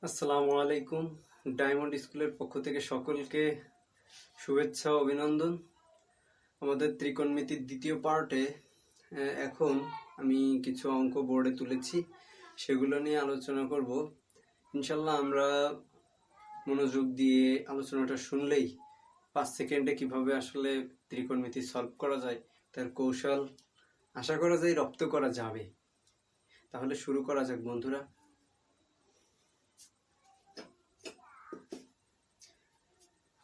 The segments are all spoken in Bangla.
আসসালামু আলাইকুম। ডায়মন্ড স্কুলের পক্ষ থেকে সকলকে শুভেচ্ছা ও অভিনন্দন। আমাদের ত্রিকোণমিতির দ্বিতীয় পার্টে এখন আমি কিছু অঙ্ক বোর্ডে তুলেছি, সেগুলো নিয়ে আলোচনা করব। ইনশাল্লাহ আমরা মনোযোগ দিয়ে আলোচনাটা শুনলেই 5 সেকেন্ডে কিভাবে আসলে ত্রিকোণমিতি সলভ করা যায় তার কৌশল আশা করা যায় রপ্ত করা যাবে। তাহলে শুরু করা যাক বন্ধুরা।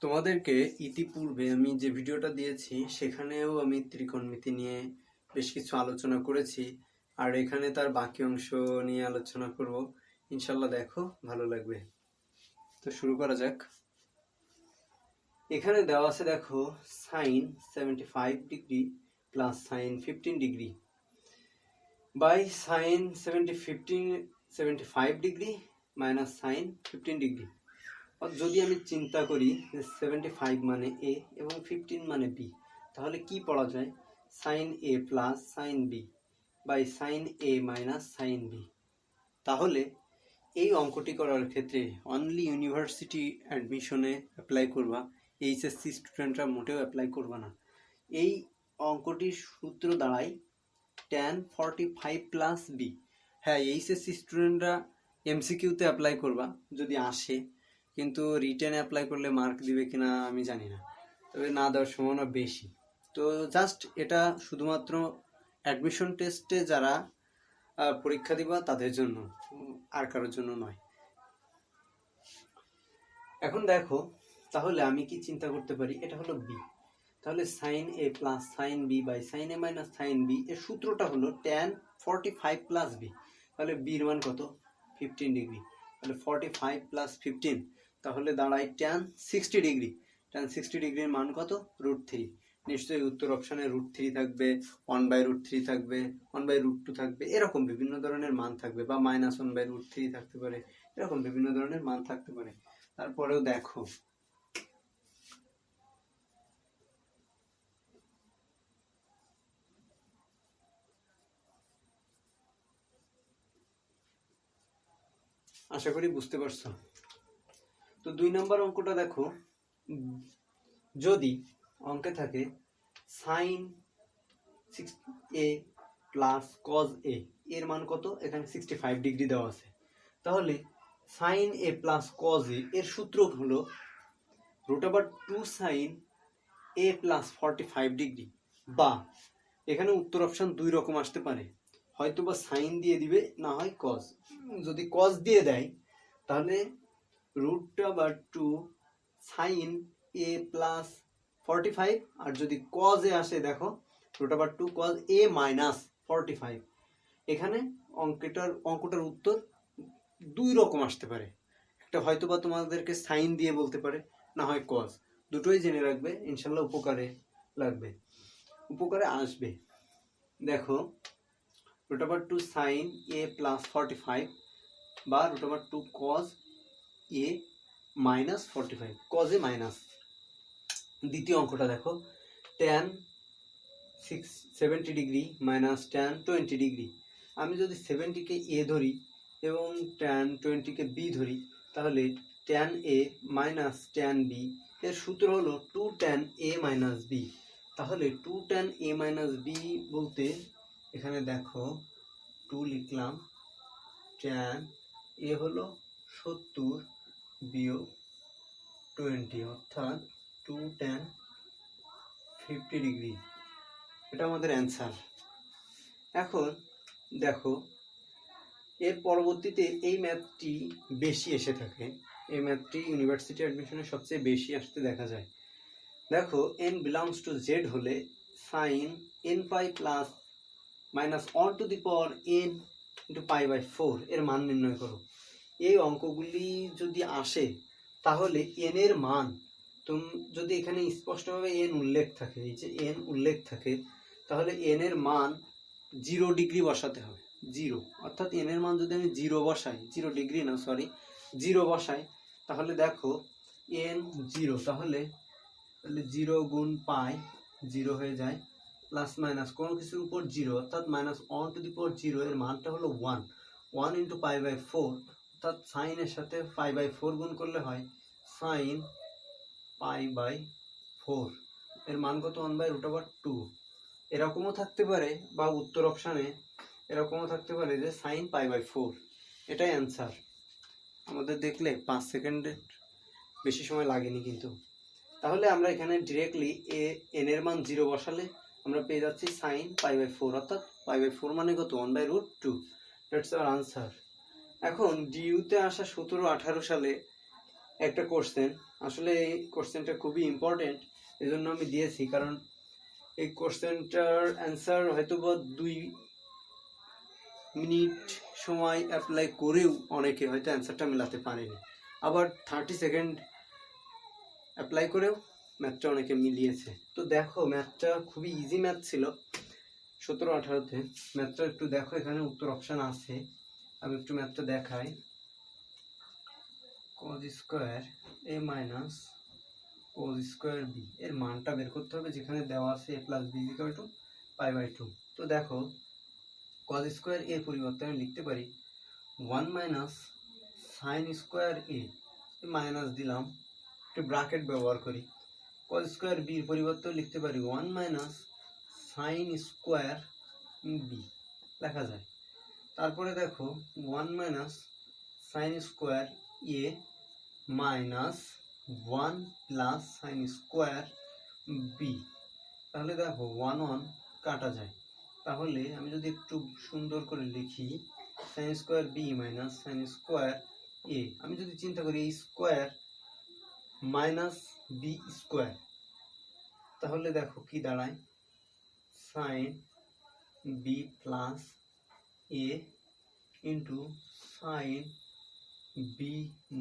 তোমাদেরকে ইতিপূর্বে আমি যে ভিডিওটা দিয়েছি সেখানেও আমি ত্রিকোণমিতি নিয়ে বেশ কিছু আলোচনা করেছি, আর এখানে তার বাকি অংশ নিয়ে আলোচনা করব। ইনশাল্লাহ দেখো, ভালো লাগবে। তো শুরু করা যাক। এখানে দেওয়া আছে দেখো sine 75 degree plus sine 15 degree by sine 75 degree minus sine 15 degree. যদি আমি চিন্তা করি যে 75 মানে এ এবং 15 মানে বি, তাহলে কি পড়া যায়? Sine A plus sine B by sine A minus sine B. তাহলে এই অঙ্কটি করার ক্ষেত্রে অনলি ইউনিভার্সিটি অ্যাডমিশনে অ্যাপ্লাই করবা, এইচএসসি স্টুডেন্টরা মোটেও অ্যাপ্লাই করবা না। এই অঙ্কটির সূত্র দাঁড়ায় tan 45 প্লাস বি। হ্যাঁ, এইচএসসি স্টুডেন্টরা এমসিকিউতে অ্যাপ্লাই করবা যদি আসে, কিন্তু রিটেনে অ্যাপ্লাই করলে মার্ক দিবে কিনা আমি জানি না, তবে না দেওয়ার সম্ভাবনা বেশি। তো জাস্ট এটা শুধুমাত্র অ্যাডমিশন টেস্টে যারা পরীক্ষা দিবা তাদের জন্য, আর কারোর জন্য নয়। এখন দেখো, তাহলে আমি কি চিন্তা করতে পারি? এটা হলো বি, তাহলে sine A plus sine B by sine A minus sine B এর সূত্রটা হলো tan 45 প্লাস বি। তাহলে বির মান কত? 15 ডিগ্রি। তাহলে 45 প্লাস 15 তাহলে দাঁড়ায় tan 60 ডিগ্রি। tan 60 ডিগ্রির মান কত? √3। নিশ্চয়ই উত্তর অপশানে √3 থাকবে, 1/√3 থাকবে, 1/√2 থাকবে, এরকম বিভিন্ন ধরনের মান থাকবে, বা -1/√3 থাকতে পারে, এরকম বিভিন্ন ধরনের মান থাকতে পারে। তারপরেও দেখো, আশা করি বুঝতে পারছো। তো 2 নম্বর অঙ্কটা দেখো, যদি অঙ্কে থাকে sign 6a plus cos A এর মান কত? এখানে 65 ডিগ্রি দেওয়া আছে। তাহলে sine A plus cos A এর সূত্র হলো √2 সাইন এ প্লাস 45 ডিগ্রি, বা এখানে উত্তর অপশন 2 রকম আসতে পারে, হয়তো বা সাইন দিয়ে দিবে, না হয় কজ। যদি কজ দিয়ে দেয় তাহলে √2 সাইন এ প্লাস 45, আর যদি কজ এ আসে দেখো √2 কজ এ মাইনাস 45। এখানে অঙ্কটার উত্তর 2 রকম আসতে পারে, একটা হয়তো বা তোমাদেরকে সাইন দিয়ে বলতে পারে, না হয় কজ। দুটোই জেনে রাখবে, ইনশাল্লাহ উপকারে লাগবে, উপকারে আসবে। দেখো √2 সাইন এ প্লাস 45 বা √2 কজ এ মাইনাস 45, কজ এ মাইনাস। দ্বিতীয় অঙ্কটা দেখো tan 70 degree minus tan 20 degree. আমি যদি 70-কে এ ধরি এবং tan 20-কে বি ধরি, তাহলে tan এ মাইনাস tan বি এর সূত্র হলো 2 tan a মাইনাস বি। তাহলে 2 tan a মাইনাস বি বলতে এখানে দেখো 2 লিখলাম, tan এ হলো 70 বিয়োগ 20 অর্থাৎ 2 tan 50 ডিগ্রি। এটা আমাদের অ্যান্সার। এখন দেখো, এর পরবর্তীতে এই ম্যাথটি বেশি এসে থাকে, এই ম্যাথটি ইউনিভার্সিটি অ্যাডমিশনে সবচেয়ে বেশি আসতে দেখা যায়। দেখো n বিলংস টু z হলে sine n pi plus minus 1 to the power n into pi by 4 এর মান নির্ণয় করো। এই অঙ্কগুলি যদি আসে তাহলে n এর মান, যদি এখানে স্পষ্টভাবে n উল্লেখ থাকে, এই যে n উল্লেখ থাকে, তাহলে n এর মান 0 ডিগ্রি বসাতে হবে। 0 অর্থাৎ n এর মান যদি আমি 0 বসাই, 0 ডিগ্রি না সরি 0 বসাই, তাহলে দেখো n 0, তাহলে 0 গুণ পাই 0 হয়ে যায়, প্লাস মাইনাস কোনো কিছুর উপর 0 অর্থাৎ -1 টু দি পাওয়ার 0 এর মানটা হলো 1 ইন্টু পাই বাই 4 অর্থাৎ সাইনের সাথে পাই/4 গুণ করলে হয় সাইন পাই/4। এর মান কত? 1/√2। এরকমও থাকতে পারে, বা উত্তর অপশানে এরকমও থাকতে পারে যে সাইন পাই/4। এটাই অ্যান্সার। আমাদের দেখলে 5 সেকেন্ডের বেশি সময় লাগেনি কিন্তু। তাহলে আমরা এখানে ডিরেক্টলি এন এর মান 0 বসালে আমরা পেয়ে যাচ্ছি সাইন পাই/4, অর্থাৎ পাই/4 মানে কত? 1/√2। That's our answer. এখন ডিইউতে আসা 17-18 সালে একটা কোশ্চেন, আসলে এই কোশ্চেনটা খুবই ইম্পর্টেন্ট, এজন্য আমি দিয়েছি, কারণ এই কোশ্চেনটার অ্যান্সার হয়তো বা 2 মিনিট সময় অ্যাপ্লাই করেও অনেকে হয়তো অ্যান্সারটা মেলাতে পারেনি, আবার 30 সেকেন্ড অ্যাপ্লাই করেও ম্যাথটা অনেকে মিলিয়েছে। তো দেখো, ম্যাথটা খুবই ইজি ম্যাথ ছিল 17-18তে। ম্যাথটা একটু দেখো, এখানে উত্তর অপশান আছে, আমি একটু ম্যাথটা দেখাই। cos square a minus cos square b এর মানটা বের করতে হবে, যেখানে দেওয়া আছে a plus b equal to পাই/2। তো দেখো, cos স্কোয়ার a এর পরিবর্তে আমি লিখতে পারি 1 minus sine square a, minus দিলাম, একটু ব্র্যাকেট ব্যবহার করি। cos স্কোয়ার b এর পরিবর্তে লিখতে পারি 1 মাইনাস সাইন স্কোয়ার b লেখা যায়। তারপরে দেখো 1 minus sine square a minus 1 plus sine square b। তাহলে দেখো 1 1 কাটা যায়। তাহলে আমি যদি একটু সুন্দর করে লিখি sine square b minus sine square a, আমি যদি চিন্তা করি এই স্কোয়ার মাইনাস বি স্কোয়ার, তাহলে দেখো কি দাঁড়ায়, sine B plus A into sine B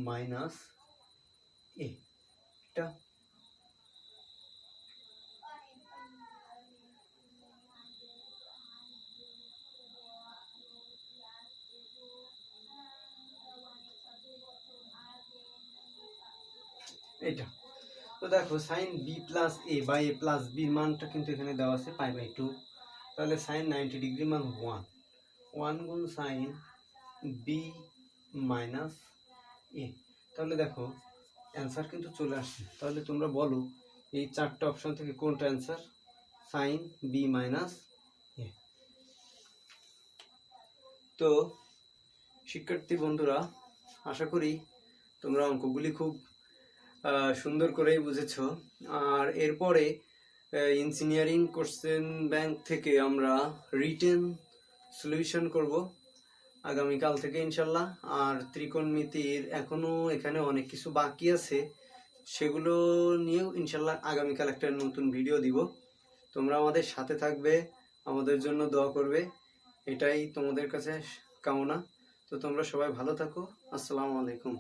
minus A. এটা এটা তো দেখো sine B plus A by A plus বির মানটা কিন্তু এখানে দেওয়া আছে পাই/2। তাহলে সাইন 90 ডিগ্রি মান 1 গুণ সাইন বি মাইনাস এ। তাহলে দেখো অ্যান্সার কিন্তু চলে আসছে। তাহলে তোমরা বলো এই 4টা অপশন থেকে কোনটা অ্যান্সার? সাইন বি মাইনাস এ। তো শিক্ষার্থী বন্ধুরা, আশা করি তোমরা অঙ্কগুলি খুব সুন্দর করেই বুঝেছো। আর এরপরে ইঞ্জিনিয়ারিং কোশ্চেন ব্যাংক থেকে আমরা রিটেন সলিউশন করব আগামীকাল থেকে ইনশাল্লাহ। আর ত্রিকোণমিতির এখনো এখানে অনেক কিছু বাকি আছে, সেগুলো নিয়েও ইনশাল্লাহ আগামীকাল একটা নতুন ভিডিও দিব। তোমরা আমাদের সাথে থাকবে, আমাদের জন্য দোয়া করবে, এটাই তোমাদের কাছে কামনা। তো তোমরা সবাই ভালো থাকো। আসসালামু আলাইকুম।